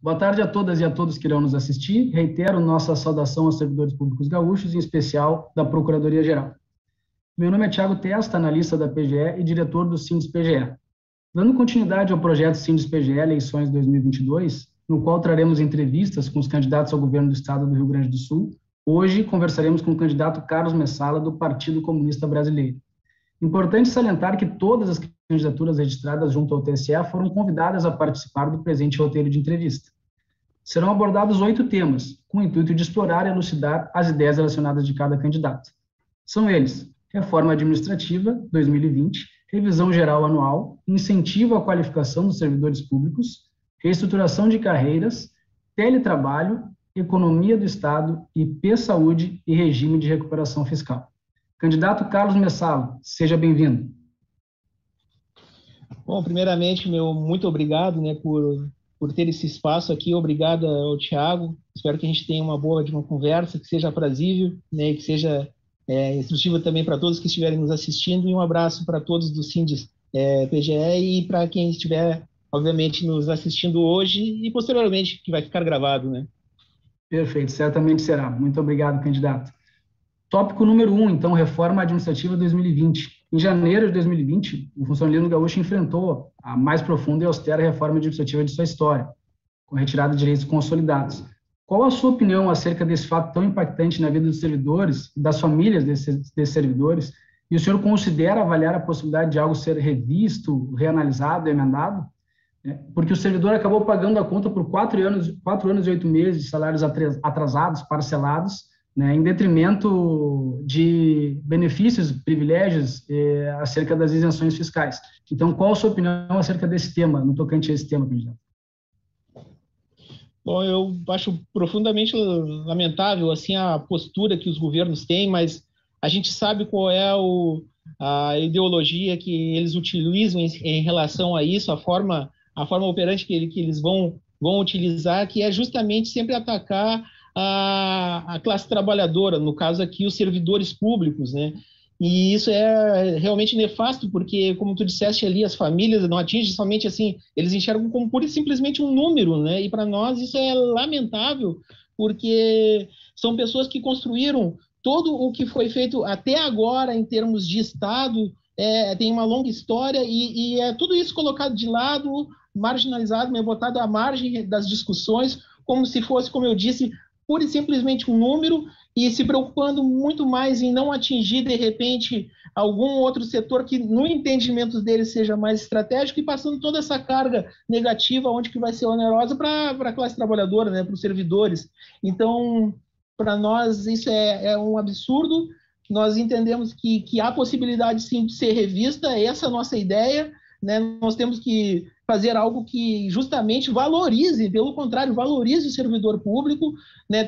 Boa tarde a todas e a todos que irão nos assistir. Reitero nossa saudação aos servidores públicos gaúchos, em especial da Procuradoria-Geral. Meu nome é Thiago Testa, analista da PGE e diretor do Sindes-PGE. Dando continuidade ao projeto Sindes-PGE Eleições 2022, no qual traremos entrevistas com os candidatos ao governo do Estado do Rio Grande do Sul, hoje conversaremos com o candidato Carlos Messala, do Partido Comunista Brasileiro. Importante salientar que todas as candidaturas registradas junto ao TSE foram convidadas a participar do presente roteiro de entrevista. Serão abordados 8 temas, com o intuito de explorar e elucidar as ideias relacionadas de cada candidato. São eles: Reforma Administrativa 2020, Revisão Geral Anual, Incentivo à Qualificação dos Servidores Públicos, Reestruturação de Carreiras, Teletrabalho, Economia do Estado, IP-Saúde e Regime de Recuperação Fiscal. Candidato Carlos Messala, seja bem-vindo. Bom, primeiramente, muito obrigado, por ter esse espaço aqui. Obrigado ao Thiago. Espero que a gente tenha uma boa conversa, que seja aprazível, que seja instrutiva também para todos que estiverem nos assistindo. E um abraço para todos do Sindes-PGE e para quem estiver, obviamente, nos assistindo hoje e posteriormente, que vai ficar gravado, Perfeito, certamente será. Muito obrigado, candidato. Tópico número 1, então, Reforma Administrativa 2020. Em janeiro de 2020, o funcionalismo gaúcho enfrentou a mais profunda e austera reforma administrativa de sua história, com retirada de direitos consolidados. Qual a sua opinião acerca desse fato tão impactante na vida dos servidores, das famílias desses servidores, e o senhor considera avaliar a possibilidade de algo ser revisto, reanalisado, emendado? Porque o servidor acabou pagando a conta por 4 anos e 8 meses de salários atrasados, parcelados, em detrimento de benefícios, privilégios acerca das isenções fiscais. Então, qual a sua opinião acerca desse tema, no tocante a esse tema, candidato? Bom, eu acho profundamente lamentável a postura que os governos têm, mas a gente sabe qual é a ideologia que eles utilizam em relação a isso, a forma operante que eles vão utilizar, que é justamente sempre atacar a classe trabalhadora, no caso aqui os servidores públicos, E isso é realmente nefasto, porque, como tu disseste ali, as famílias não atingem somente eles enxergam como pura e simplesmente um número, E para nós isso é lamentável, porque são pessoas que construíram todo o que foi feito até agora em termos de Estado, tem uma longa história e é tudo isso colocado de lado, marginalizado, botado à margem das discussões, como se fosse, como eu disse, pura e simplesmente um número, e se preocupando muito mais em não atingir, de repente, algum outro setor que, no entendimento deles, seja mais estratégico, e passando toda essa carga negativa, onde que vai ser onerosa para a classe trabalhadora, para os servidores. Então, para nós, isso é um absurdo. Nós entendemos que há possibilidade, sim, de ser revista, essa é a nossa ideia, Nós temos que fazer algo que justamente valorize, pelo contrário, valorize o servidor público,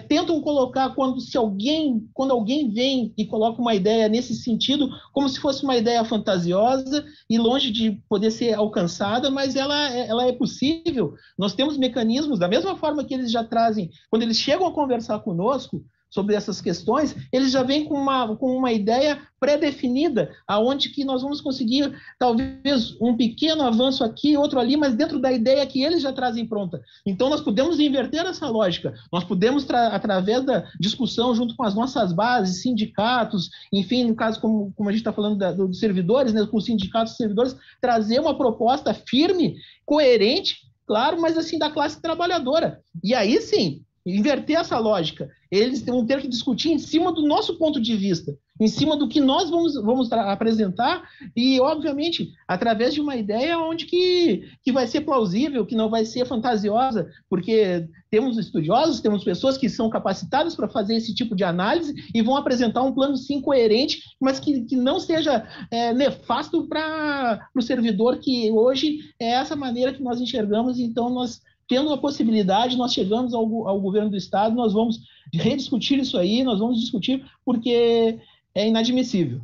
Tentam colocar quando alguém vem e coloca uma ideia nesse sentido, como se fosse uma ideia fantasiosa e longe de poder ser alcançada, mas ela é possível. Nós temos mecanismos, da mesma forma que eles já trazem, quando eles chegam a conversar conosco sobre essas questões, eles já vêm com uma ideia pré-definida, aonde que nós vamos conseguir, talvez, um pequeno avanço aqui, outro ali, mas dentro da ideia que eles já trazem pronta. Então, nós podemos inverter essa lógica, nós podemos, através da discussão junto com as nossas bases, sindicatos, enfim, no caso, como a gente está falando dos servidores, com os sindicatos e servidores, trazer uma proposta firme, coerente, claro, mas da classe trabalhadora. E aí, sim, inverter essa lógica. Eles vão ter que discutir em cima do nosso ponto de vista, em cima do que nós vamos apresentar e, obviamente, através de uma ideia onde que vai ser plausível, que não vai ser fantasiosa, porque temos estudiosos, temos pessoas que são capacitadas para fazer esse tipo de análise e vão apresentar um plano, sim, coerente, mas que não seja nefasto para o servidor, que hoje é essa maneira que nós enxergamos. Então, nós tendo a possibilidade, nós chegamos ao governo do Estado, nós vamos rediscutir isso aí, nós vamos discutir, porque é inadmissível.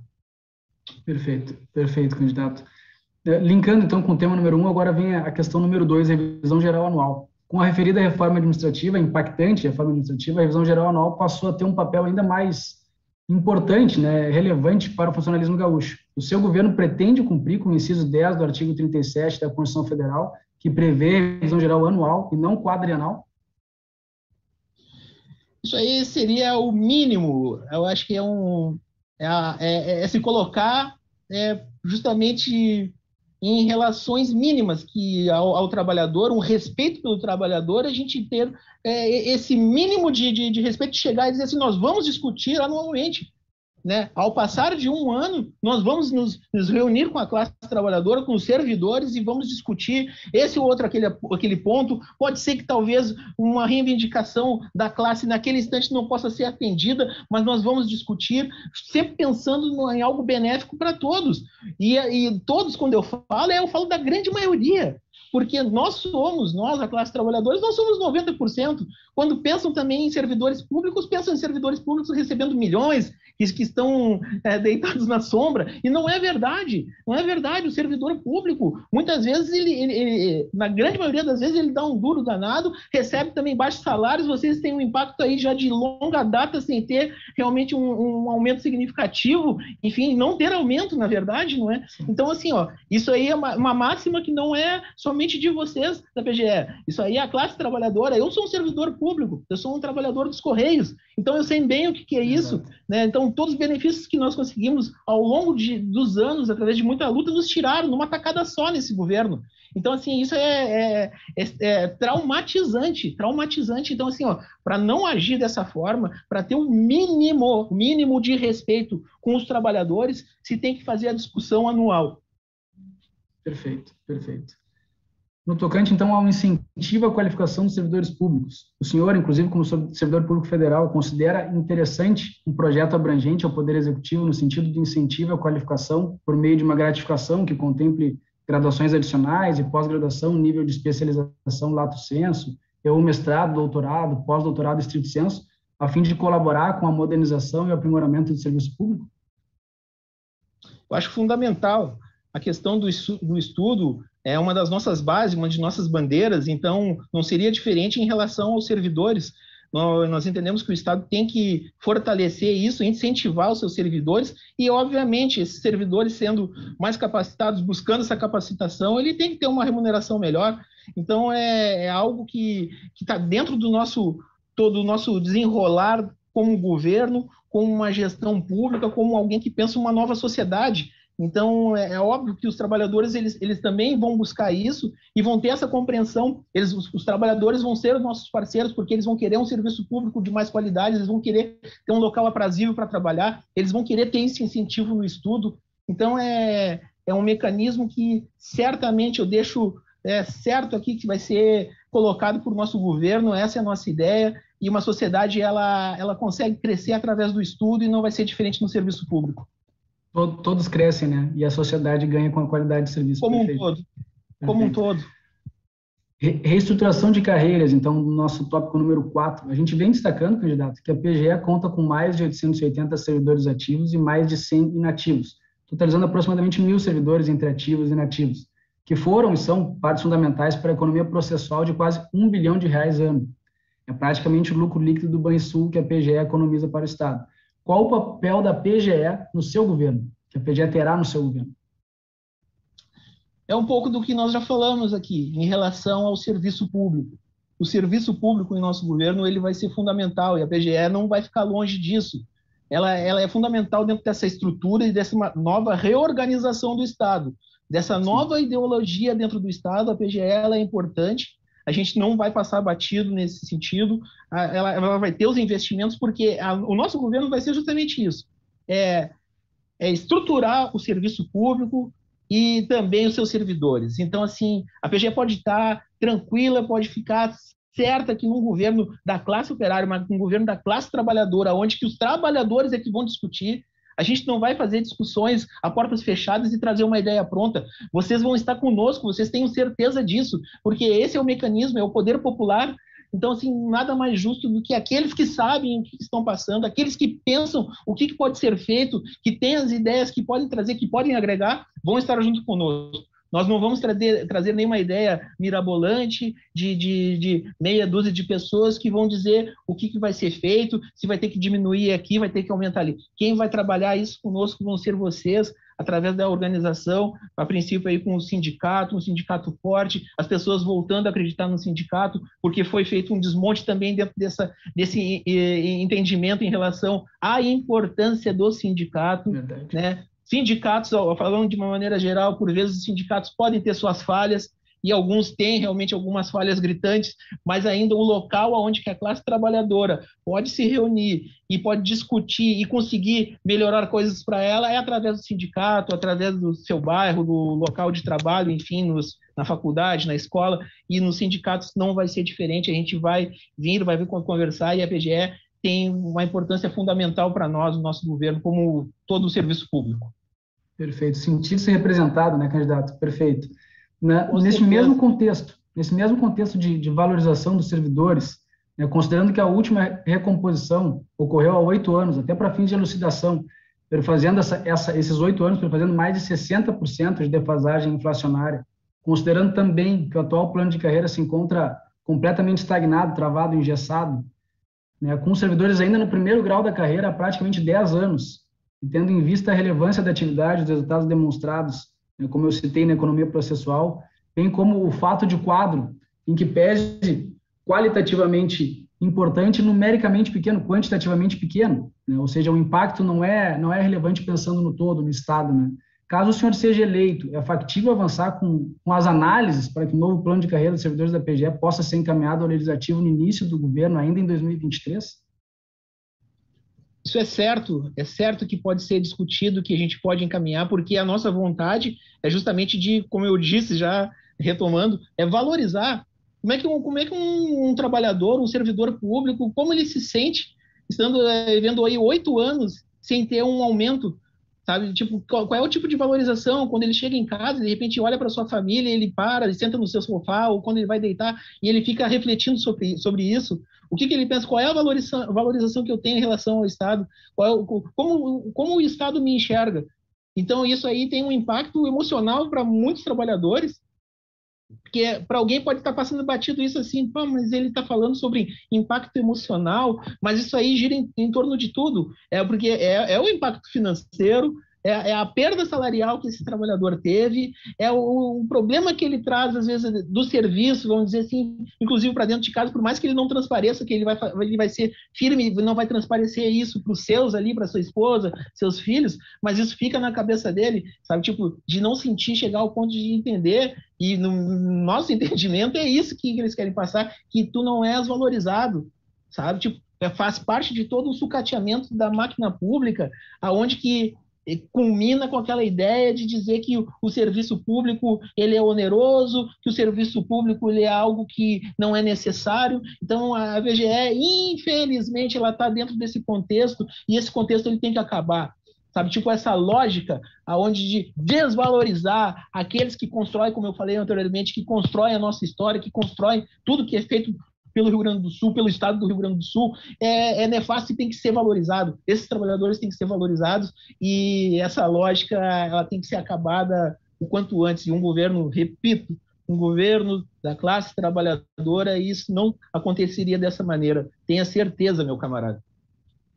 Perfeito, candidato. Linkando, então, com o tema número 1, agora vem a questão número 2, a revisão geral anual. Com a referida reforma administrativa, impactante reforma administrativa, a revisão geral anual passou a ter um papel ainda mais importante, relevante para o funcionalismo gaúcho. O seu governo pretende cumprir com o inciso 10 do artigo 37 da Constituição Federal, que prevê revisão geral anual e não quadrienal? Isso aí seria o mínimo. Eu acho que é se colocar justamente em relações mínimas que ao trabalhador, um respeito pelo trabalhador, a gente ter esse mínimo de respeito, de chegar e dizer assim, nós vamos discutir anualmente. Né? Ao passar de um ano, nós vamos nos reunir com a classe trabalhadora, com os servidores, e vamos discutir esse ou outro, aquele ponto. Pode ser que talvez uma reivindicação da classe naquele instante não possa ser atendida, mas nós vamos discutir, sempre pensando em algo benéfico para todos. E todos, quando eu falo da grande maioria. Porque nós, a classe trabalhadora, nós somos 90%. Quando pensam também em servidores públicos, pensam em servidores públicos recebendo milhões, que estão deitados na sombra. E não é verdade. Não é verdade. O servidor público, muitas vezes, na grande maioria das vezes, ele dá um duro danado, recebe também baixos salários, vocês têm um impacto aí já de longa data sem ter realmente um aumento significativo, enfim, não ter aumento, na verdade, não é? Então, assim, isso aí é uma máxima que não é somente de vocês da PGE. Isso aí é a classe trabalhadora. Eu sou um servidor público, eu sou um trabalhador dos Correios, então eu sei bem o que é isso, né? Então, todos os benefícios que nós conseguimos ao longo dos anos, através de muita luta, nos tiraram numa tacada só nesse governo. Então, assim, isso é traumatizante. Então, assim, para não agir dessa forma, para ter um mínimo de respeito com os trabalhadores, se tem que fazer a discussão anual. Perfeito. No tocante, então, ao incentivo à qualificação dos servidores públicos, o senhor, inclusive, como servidor público federal, considera interessante um projeto abrangente ao Poder Executivo no sentido de incentivo à qualificação por meio de uma gratificação que contemple graduações adicionais e pós-graduação, nível de especialização lato sensu, ou mestrado, doutorado, pós-doutorado estrito sensu, a fim de colaborar com a modernização e o aprimoramento do serviço público? Eu acho fundamental. A questão do estudo é uma das nossas bases, uma de nossas bandeiras, então não seria diferente em relação aos servidores. Nós entendemos que o Estado tem que fortalecer isso, incentivar os seus servidores e, obviamente, esses servidores sendo mais capacitados, buscando essa capacitação, ele tem que ter uma remuneração melhor. Então, é algo que está dentro do todo o nosso desenrolar como governo, como uma gestão pública, como alguém que pensa uma nova sociedade. Então, é óbvio que os trabalhadores, eles também vão buscar isso e vão ter essa compreensão. Os trabalhadores vão ser os nossos parceiros, porque eles vão querer um serviço público de mais qualidade, eles vão querer ter um local aprazível para trabalhar, eles vão querer ter esse incentivo no estudo. Então, é um mecanismo que certamente eu deixo certo aqui que vai ser colocado por nosso governo, essa é a nossa ideia, e uma sociedade, ela consegue crescer através do estudo e não vai ser diferente no serviço público. Todos crescem, né? E a sociedade ganha com a qualidade de serviço. Como um todo. Reestruturação de carreiras, então, no nosso tópico número 4. A gente vem destacando, candidato, que a PGE conta com mais de 880 servidores ativos e mais de 100 inativos, totalizando aproximadamente 1.000 servidores entre ativos e inativos, que foram e são partes fundamentais para a economia processual de quase R$1 bilhão ano. É praticamente o lucro líquido do Banrisul que a PGE economiza para o Estado. Qual o papel da PGE no seu governo, que a PGE terá no seu governo? É um pouco do que nós já falamos aqui, em relação ao serviço público. O serviço público em nosso governo ele vai ser fundamental, e a PGE não vai ficar longe disso. Ela é fundamental dentro dessa estrutura e dessa nova reorganização do Estado. Dessa nova ideologia dentro do Estado, a PGE ela é importante. A gente não vai passar batido nesse sentido, ela vai ter os investimentos, porque o nosso governo vai ser justamente isso, estruturar o serviço público e também os seus servidores. Então, assim, a PGE pode estar tranquila, pode ficar certa que num governo da classe operária, mas num governo da classe trabalhadora, onde que os trabalhadores é que vão discutir. A gente não vai fazer discussões a portas fechadas e trazer uma ideia pronta. Vocês vão estar conosco, vocês tenham certeza disso, porque esse é o mecanismo, é o poder popular. Então, assim, nada mais justo do que aqueles que sabem o que estão passando, aqueles que pensam o que pode ser feito, que têm as ideias que podem trazer, que podem agregar, vão estar junto conosco. Nós não vamos trazer nenhuma ideia mirabolante de meia dúzia de pessoas que vão dizer o que vai ser feito, se vai ter que diminuir aqui, vai ter que aumentar ali. Quem vai trabalhar isso conosco vão ser vocês, através da organização, a princípio aí com o sindicato, um sindicato forte, as pessoas voltando a acreditar no sindicato, porque foi feito um desmonte também dentro desse entendimento em relação à importância do sindicato, né? Sindicatos, falando de uma maneira geral, por vezes os sindicatos podem ter suas falhas, e alguns têm realmente algumas falhas gritantes, mas ainda o local onde que a classe trabalhadora pode se reunir e pode discutir e conseguir melhorar coisas para ela é através do sindicato, através do seu bairro, do local de trabalho, enfim, na faculdade, na escola, e nos sindicatos não vai ser diferente, a gente vai vir conversar, e a PGE tem uma importância fundamental para nós, o nosso governo, como todo o serviço público. Perfeito. Sentir-se representado, né, candidato? Perfeito. Nesse mesmo contexto de valorização dos servidores, né, considerando que a última recomposição ocorreu há 8 anos, até para fins de elucidação, fazendo esses 8 anos, fazendo mais de 60% de defasagem inflacionária, considerando também que o atual plano de carreira se encontra completamente estagnado, travado, engessado, né, com os servidores ainda no primeiro grau da carreira há praticamente 10 anos, e tendo em vista a relevância da atividade, os resultados demonstrados, como eu citei na economia processual, bem como o fato de quadro, em que pese qualitativamente importante, numericamente pequeno, quantitativamente pequeno, né? Ou seja, o impacto não é relevante pensando no todo, no Estado, né? Caso o senhor seja eleito, é factível avançar com as análises para que o novo plano de carreira dos servidores da PGE possa ser encaminhado ao Legislativo no início do governo, ainda em 2023? Isso é certo que pode ser discutido, que a gente pode encaminhar, porque a nossa vontade é justamente de, como eu disse, já retomando, é valorizar. Como é que um trabalhador, um servidor público, como ele se sente estando vendo aí 8 anos sem ter um aumento, sabe? Tipo, qual é o tipo de valorização quando ele chega em casa, de repente olha para sua família, ele para, ele senta no seu sofá, ou quando ele vai deitar e ele fica refletindo sobre isso. O que ele pensa? Qual é a valorização que eu tenho em relação ao Estado? Como o Estado me enxerga? Então, isso aí tem um impacto emocional para muitos trabalhadores, porque para alguém pode estar passando batido isso assim, pô, mas ele está falando sobre impacto emocional, mas isso aí gira em torno de tudo, porque é o impacto financeiro, é a perda salarial que esse trabalhador teve, é o problema que ele traz, às vezes, do serviço, vamos dizer assim, inclusive para dentro de casa, por mais que ele não transpareça, que ele vai ser firme, não vai transparecer isso para os seus ali, para sua esposa, seus filhos, mas isso fica na cabeça dele, sabe, tipo, de não sentir, chegar ao ponto de entender, e no nosso entendimento é isso que eles querem passar, que tu não és valorizado, sabe, tipo, faz parte de todo o sucateamento da máquina pública, aonde que culmina com aquela ideia de dizer que o serviço público ele é oneroso, que o serviço público ele é algo que não é necessário. Então, a VGE, infelizmente, ela está dentro desse contexto, e esse contexto ele tem que acabar. Sabe, tipo essa lógica aonde de desvalorizar aqueles que constroem, como eu falei anteriormente, que constroem a nossa história, que constroem tudo que é feito pelo Rio Grande do Sul, pelo estado do Rio Grande do Sul, é nefasto e tem que ser valorizado. Esses trabalhadores têm que ser valorizados, e essa lógica ela tem que ser acabada o quanto antes. E um governo, repito, um governo da classe trabalhadora, isso não aconteceria dessa maneira. Tenha certeza, meu camarada.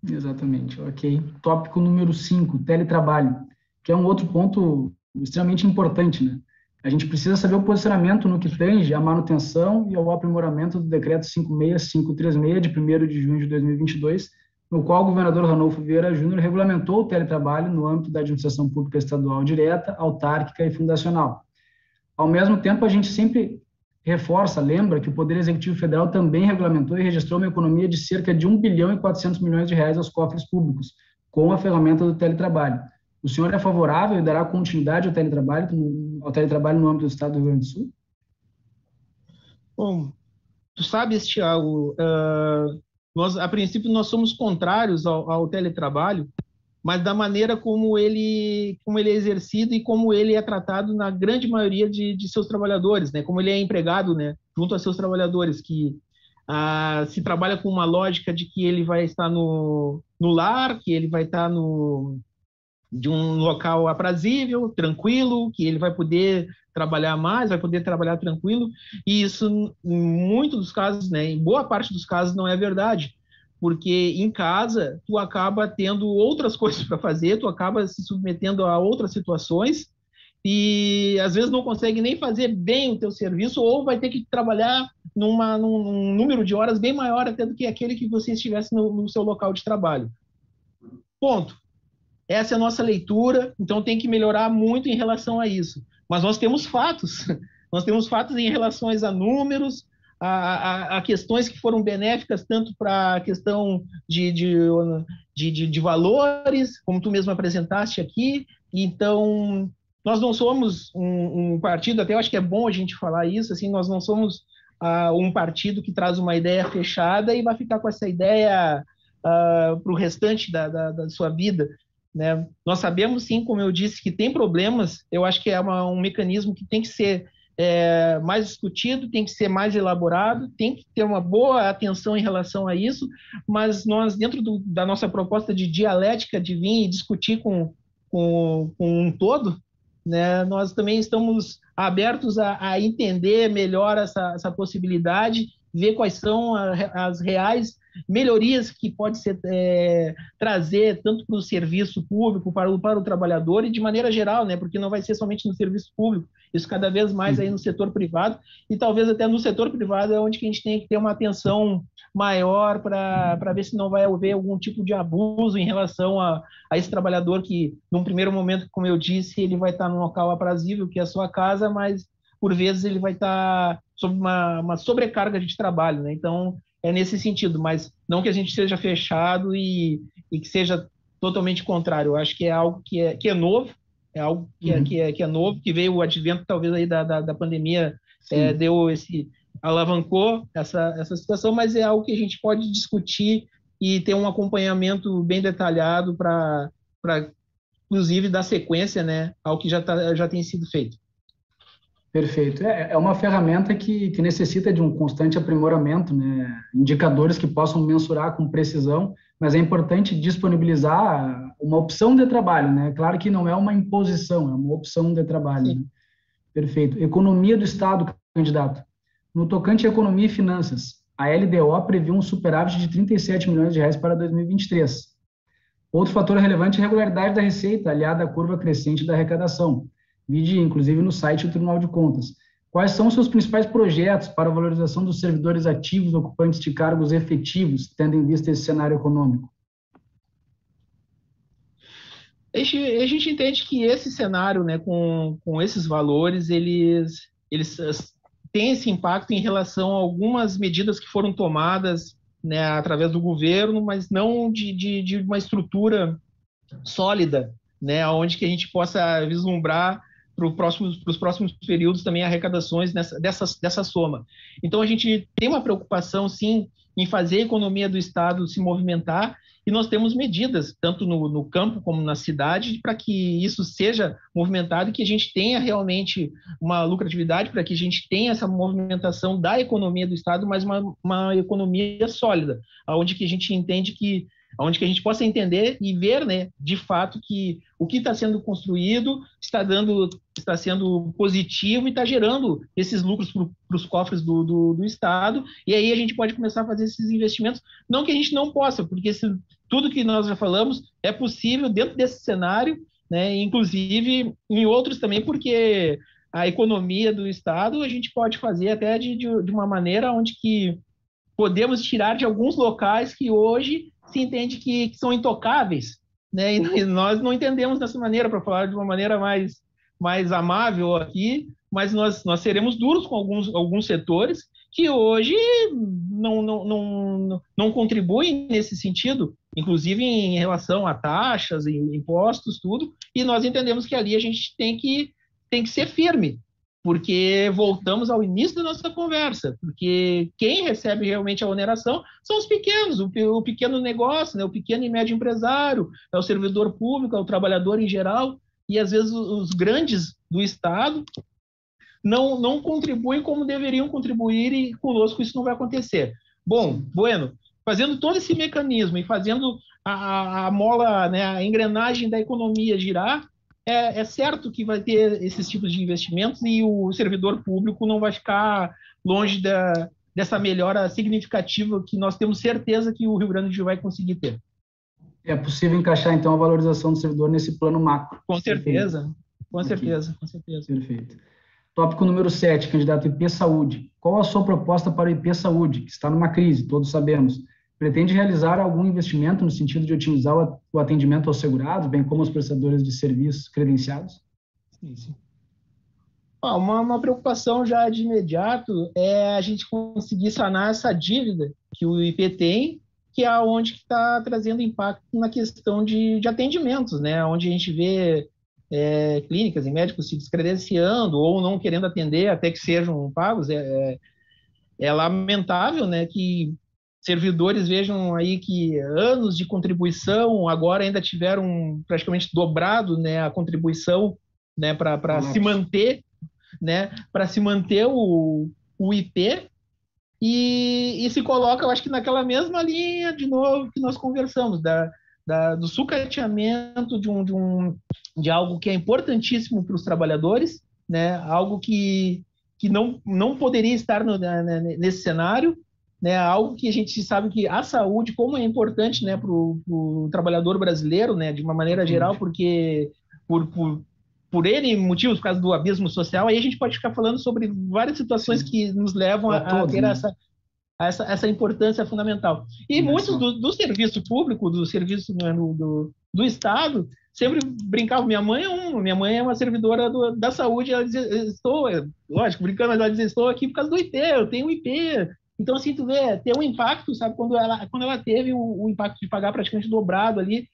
Exatamente, ok. Tópico número 5, teletrabalho, que é um outro ponto extremamente importante, né? A gente precisa saber o posicionamento no que tange à manutenção e ao aprimoramento do decreto 56536, de 1º de junho de 2022, no qual o governador Ranolfo Vieira Júnior regulamentou o teletrabalho no âmbito da administração pública estadual direta, autárquica e fundacional. Ao mesmo tempo, a gente sempre reforça, lembra que o Poder Executivo Federal também regulamentou e registrou uma economia de cerca de 1 bilhão e 400 milhões de reais aos cofres públicos, com a ferramenta do teletrabalho. O senhor é favorável e dará continuidade ao teletrabalho no âmbito do Estado do Rio Grande do Sul? Bom, tu sabes, Thiago, a princípio nós somos contrários ao teletrabalho, mas da maneira como ele é exercido e como ele é tratado na grande maioria de seus trabalhadores, né? Como ele é empregado, né, junto a seus trabalhadores, que se trabalha com uma lógica de que ele vai estar no lar, que ele vai estar de um local aprazível, tranquilo, que ele vai poder trabalhar mais, vai poder trabalhar tranquilo, e isso, em muitos dos casos, né, em boa parte dos casos, não é verdade. porque em casa tu acaba tendo outras coisas para fazer, tu acaba se submetendo a outras situações e às vezes não consegue nem fazer bem o teu serviço ou vai ter que trabalhar num número de horas bem maior até do que aquele que você estivesse no seu local de trabalho. Ponto. Essa é a nossa leitura, então tem que melhorar muito em relação a isso. Mas nós temos fatos. Nós temos fatos em relação a números, a questões que foram benéficas tanto para a questão de valores, como tu mesmo apresentaste aqui. Então, nós não somos um partido, até eu acho que é bom a gente falar isso, assim, nós não somos um partido que traz uma ideia fechada e vai ficar com essa ideia para o restante da sua vida. Né? Nós sabemos, sim, como eu disse, que tem problemas. Eu acho que é um mecanismo que tem que ser mais discutido, tem que ser mais elaborado, tem que ter uma boa atenção em relação a isso, mas nós, dentro da nossa proposta de dialética, de vir e discutir com um todo, né, nós também estamos abertos a entender melhor essa possibilidade, ver quais são as reais melhorias que pode ser trazer tanto para o serviço público, para o trabalhador e de maneira geral, né? Porque não vai ser somente no serviço público, isso cada vez mais aí no setor privado e talvez até no setor privado é onde que a gente tem que ter uma atenção maior para ver se não vai haver algum tipo de abuso em relação a esse trabalhador que, num primeiro momento, como eu disse, ele vai estar num local aprazível, que é a sua casa, mas por vezes ele vai estar sob uma sobrecarga de trabalho, né? Então, é nesse sentido, mas não que a gente seja fechado e que seja totalmente contrário. Eu acho que é algo que é novo, é algo que é novo, que veio o advento talvez aí da pandemia, alavancou essa situação, mas é algo que a gente pode discutir e ter um acompanhamento bem detalhado para inclusive dar sequência, né, ao que já tem sido feito. Perfeito. É uma ferramenta que necessita de um constante aprimoramento, né? Indicadores que possam mensurar com precisão, mas é importante disponibilizar uma opção de trabalho, né? Claro que não é uma imposição, é uma opção de trabalho. Né? Perfeito. Economia do Estado, candidato. No tocante à economia e finanças, a LDO previu um superávit de 37 milhões de reais para 2023. Outro fator relevante é a regularidade da receita, aliada à curva crescente da arrecadação. Vide, inclusive, no site do Tribunal de Contas. Quais são os seus principais projetos para a valorização dos servidores ativos ocupantes de cargos efetivos, tendo em vista esse cenário econômico? A gente entende que esse cenário, né, com esses valores, eles têm esse impacto em relação a algumas medidas que foram tomadas, né, através do governo, mas não de uma estrutura sólida, né, onde que a gente possa vislumbrar para os próximos períodos também arrecadações dessa soma. Então, a gente tem uma preocupação, sim, em fazer a economia do Estado se movimentar e nós temos medidas, tanto no campo como na cidade, para que isso seja movimentado e que a gente tenha realmente uma lucratividade, para que a gente tenha essa movimentação da economia do Estado, mas uma economia sólida, onde que a gente entende que onde que a gente possa entender e ver, né, de fato, que o que está sendo construído está sendo positivo e está gerando esses lucros para os cofres do Estado, e aí a gente pode começar a fazer esses investimentos, não que a gente não possa, porque tudo que nós já falamos é possível dentro desse cenário, né, inclusive em outros também, porque a economia do Estado a gente pode fazer até de uma maneira onde que podemos tirar de alguns locais que hoje se entende que são intocáveis, né? E nós não entendemos dessa maneira, para falar de uma maneira mais amável aqui, mas nós seremos duros com alguns setores que hoje não contribuem nesse sentido, inclusive em relação a taxas, impostos, tudo, e nós entendemos que ali a gente tem que ser firme, porque voltamos ao início da nossa conversa, porque quem recebe realmente a oneração são os pequenos, o pequeno negócio, né, o pequeno e médio empresário, é o servidor público, é o trabalhador em geral, e às vezes os grandes do Estado não contribuem como deveriam contribuir e conosco isso não vai acontecer. Bom, Bueno, fazendo todo esse mecanismo e fazendo a mola, né, a engrenagem da economia girar, é certo que vai ter esses tipos de investimentos e o servidor público não vai ficar longe dessa melhora significativa que nós temos certeza que o Rio Grande do Sul vai conseguir ter. É possível encaixar, então, a valorização do servidor nesse plano macro. Com certeza, com certeza, com certeza. Perfeito. Tópico número 7, candidato IP Saúde. Qual a sua proposta para o IP Saúde, que está numa crise, todos sabemos? Pretende realizar algum investimento no sentido de otimizar o atendimento aos segurados, bem como aos prestadores de serviços credenciados? Sim. Uma preocupação já de imediato é a gente conseguir sanar essa dívida que o IP tem, que é onde está trazendo impacto na questão de atendimentos, né? Onde a gente vê clínicas e médicos se descredenciando ou não querendo atender até que sejam pagos. É lamentável, né, que servidores vejam aí que anos de contribuição agora ainda tiveram praticamente dobrado, né, a contribuição, né, para se manter, né, para se manter o IP e se coloca, eu acho que naquela mesma linha de novo que nós conversamos do sucateamento de algo que é importantíssimo para os trabalhadores, né, algo que não poderia estar nesse cenário, né, algo que a gente sabe que a saúde, como é importante, né, para o trabalhador brasileiro, né, de uma maneira geral, porque por N motivos, por causa do abismo social, aí a gente pode ficar falando sobre várias situações que nos levam a ter essa importância fundamental. E muitos do serviço público, do serviço do Estado, sempre brincavam. Minha mãe é uma servidora da saúde, ela dizia, lógico, brincando, ela dizia, estou aqui por causa do IP, eu tenho IP. Então, assim, tu vê, tem um impacto, sabe, quando ela teve o impacto de pagar praticamente dobrado ali,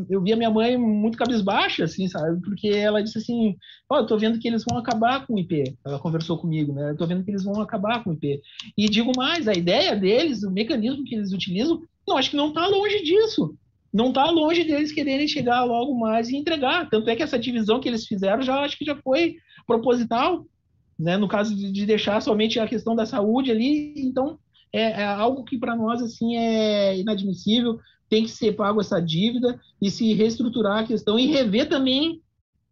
eu vi a minha mãe muito cabisbaixa, assim, sabe, porque ela disse assim, eu tô vendo que eles vão acabar com o IP, ela conversou comigo, né, eu tô vendo que eles vão acabar com o IP, e digo mais, a ideia deles, o mecanismo que eles utilizam, não, acho que não tá longe disso, não tá longe deles quererem chegar logo mais e entregar, tanto é que essa divisão que eles fizeram, acho que já foi proposital, né, no caso de deixar somente a questão da saúde ali, então é algo que para nós assim é inadmissível, tem que ser pago essa dívida e se reestruturar a questão e rever também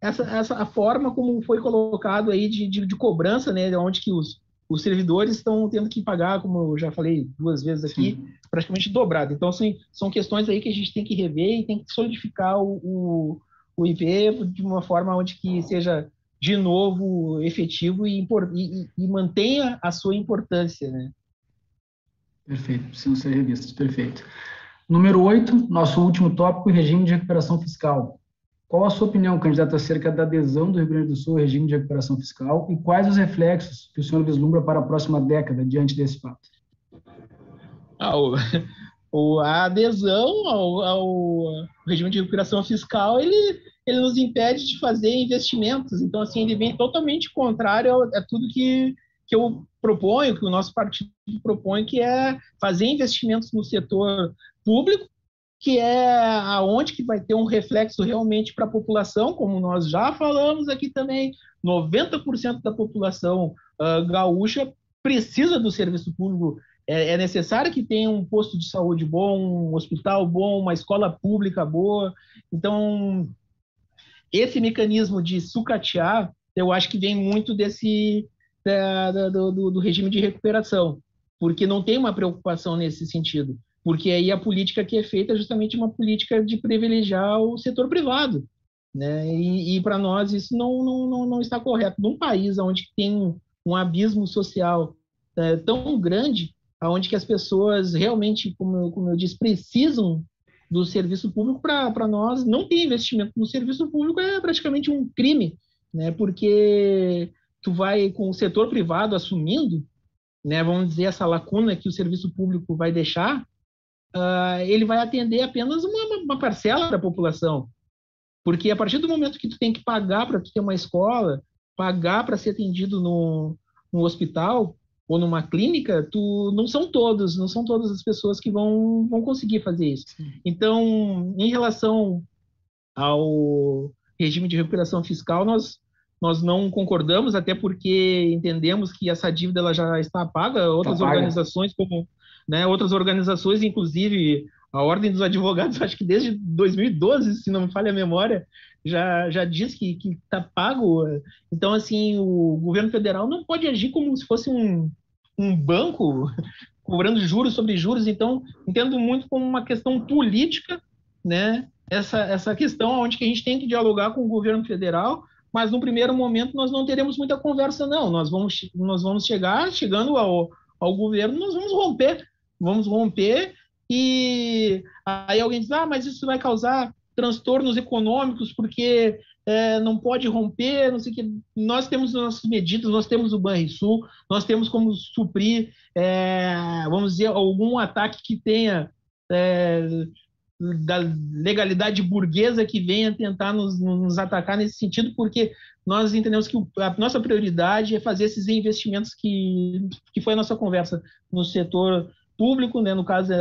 a forma como foi colocado aí de cobrança, né, onde que os servidores estão tendo que pagar, como eu já falei 2 vezes aqui, sim, praticamente dobrado. Então são questões aí que a gente tem que rever e tem que solidificar o IP de uma forma onde que seja de novo efetivo e mantenha a sua importância, né? Perfeito, precisam ser revistas, perfeito. Número 8, nosso último tópico, regime de recuperação fiscal. Qual a sua opinião, candidato, acerca da adesão do Rio Grande do Sul ao regime de recuperação fiscal e quais os reflexos que o senhor vislumbra para a próxima década diante desse fato? A adesão ao regime de recuperação fiscal, ele nos impede de fazer investimentos. Então, assim, ele vem totalmente contrário a tudo que eu proponho, que o nosso partido propõe, que é fazer investimentos no setor público, que é aonde que vai ter um reflexo realmente para a população, como nós já falamos aqui também, 90% da população gaúcha precisa do serviço público. É necessário que tenha um posto de saúde bom, um hospital bom, uma escola pública boa. Então, esse mecanismo de sucatear, eu acho que vem muito do regime de recuperação, porque não tem uma preocupação nesse sentido, porque aí a política que é feita é justamente uma política de privilegiar o setor privado, né? E para nós isso não está correto. Num país onde tem um abismo social tão grande, onde que as pessoas realmente, como eu disse, precisam do serviço público, para nós não ter investimento no serviço público é praticamente um crime, né? Porque tu vai com o setor privado assumindo, né, vamos dizer, essa lacuna que o serviço público vai deixar, ele vai atender apenas uma parcela da população. Porque a partir do momento que tu tem que pagar para ter uma escola, pagar para ser atendido no hospital ou numa clínica, não são todas as pessoas que vão conseguir fazer isso. Então, em relação ao regime de recuperação fiscal, nós não concordamos, até porque entendemos que essa dívida ela já está paga. Outras organizações, como, né, outras organizações, inclusive a Ordem dos Advogados, acho que desde 2012, se não me falha a memória, já diz que está pago. Então, assim, o governo federal não pode agir como se fosse um um banco cobrando juros sobre juros. Então, entendo muito como uma questão política, né? Essa questão onde que a gente tem que dialogar com o governo federal, mas no primeiro momento nós não teremos muita conversa, não. Nós vamos chegando ao governo, nós vamos romper, e aí alguém diz, mas isso vai causar transtornos econômicos, porque não pode romper, não sei o que. Nós temos nossas medidas, nós temos o Banrisul, nós temos como suprir, vamos dizer, algum ataque que tenha da legalidade burguesa que venha tentar nos atacar nesse sentido, porque nós entendemos que a nossa prioridade é fazer esses investimentos que foi a nossa conversa no setor público, né? No caso,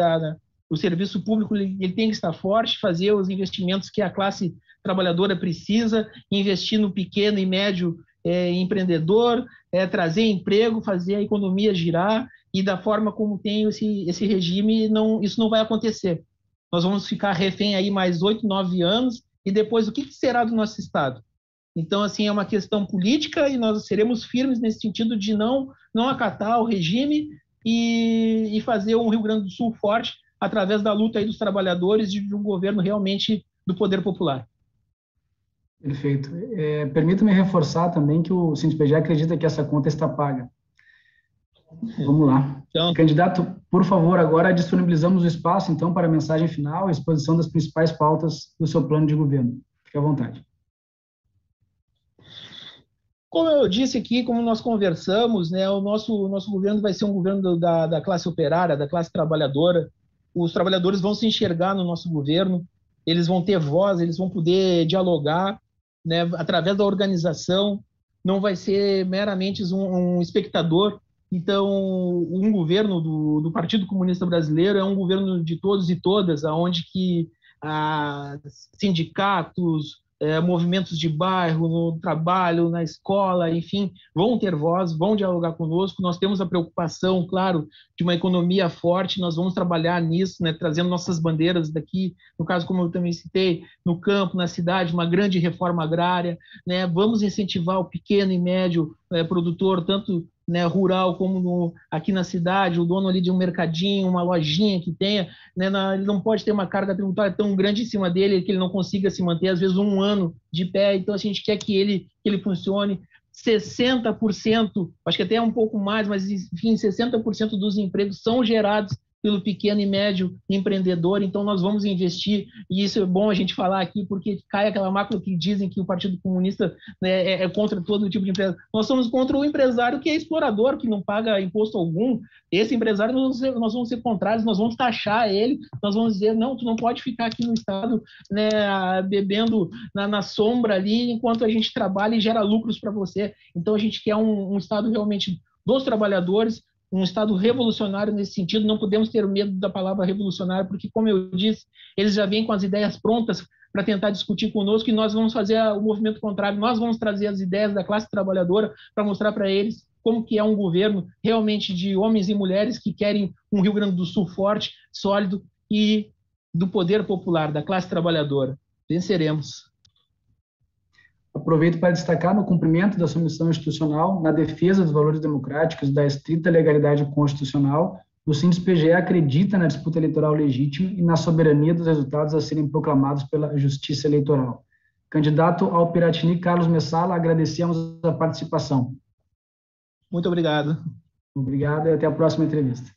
o serviço público ele tem que estar forte, fazer os investimentos que a classe trabalhadora precisa, investir no pequeno e médio empreendedor, trazer emprego, fazer a economia girar, e da forma como tem esse regime, isso não vai acontecer. Nós vamos ficar refém aí mais 8, 9 anos, e depois o que será do nosso Estado? Então, assim, é uma questão política, e nós seremos firmes nesse sentido de não acatar o regime e fazer um Rio Grande do Sul forte através da luta aí dos trabalhadores e de um governo realmente do poder popular. Perfeito. Permita-me reforçar também que o SINDES-PGE acredita que essa conta está paga. Vamos lá. Então, candidato, por favor, agora disponibilizamos o espaço, então, para a mensagem final e exposição das principais pautas do seu plano de governo. Fique à vontade. Como eu disse aqui, como nós conversamos, né, o nosso governo vai ser um governo da classe operária, da classe trabalhadora. Os trabalhadores vão se enxergar no nosso governo, eles vão ter voz, eles vão poder dialogar, né, através da organização, não vai ser meramente um espectador. Então, um governo do Partido Comunista Brasileiro é um governo de todos e todas, onde que sindicatos, movimentos de bairro, no trabalho, na escola, enfim, vão ter voz, vão dialogar conosco. Nós temos a preocupação, claro, de uma economia forte, nós vamos trabalhar nisso, né, trazendo nossas bandeiras daqui, no caso, como eu também citei, no campo, na cidade, uma grande reforma agrária, né, vamos incentivar o pequeno e médio produtor, tanto rural como aqui na cidade, o dono ali de um mercadinho, uma lojinha que tenha, né, ele não pode ter uma carga tributária tão grande em cima dele que ele não consiga se manter, às vezes, um ano de pé. Então, a gente quer que ele funcione. 60%, acho que até um pouco mais, mas, enfim, 60% dos empregos são gerados pelo pequeno e médio empreendedor. Então nós vamos investir, e isso é bom a gente falar aqui, porque cai aquela mácula que dizem que o Partido Comunista, né, é contra todo tipo de empresa. Nós somos contra o empresário que é explorador, que não paga imposto algum. Esse empresário nós vamos ser contrários, nós vamos taxar ele, nós vamos dizer, não, tu não pode ficar aqui no Estado, né, bebendo na sombra ali, enquanto a gente trabalha e gera lucros para você. Então a gente quer um Estado realmente dos trabalhadores, um Estado revolucionário nesse sentido. Não podemos ter medo da palavra revolucionário, porque, como eu disse, eles já vêm com as ideias prontas para tentar discutir conosco, e nós vamos fazer o movimento contrário. Nós vamos trazer as ideias da classe trabalhadora para mostrar para eles como que é um governo realmente de homens e mulheres que querem um Rio Grande do Sul forte, sólido e do poder popular, da classe trabalhadora. Venceremos. Aproveito para destacar, no cumprimento da sua missão institucional, na defesa dos valores democráticos e da estrita legalidade constitucional, o SINDES-PGE acredita na disputa eleitoral legítima e na soberania dos resultados a serem proclamados pela Justiça Eleitoral. Candidato ao Piratini, Carlos Messala, agradecemos a participação. Muito obrigado. Obrigado e até a próxima entrevista.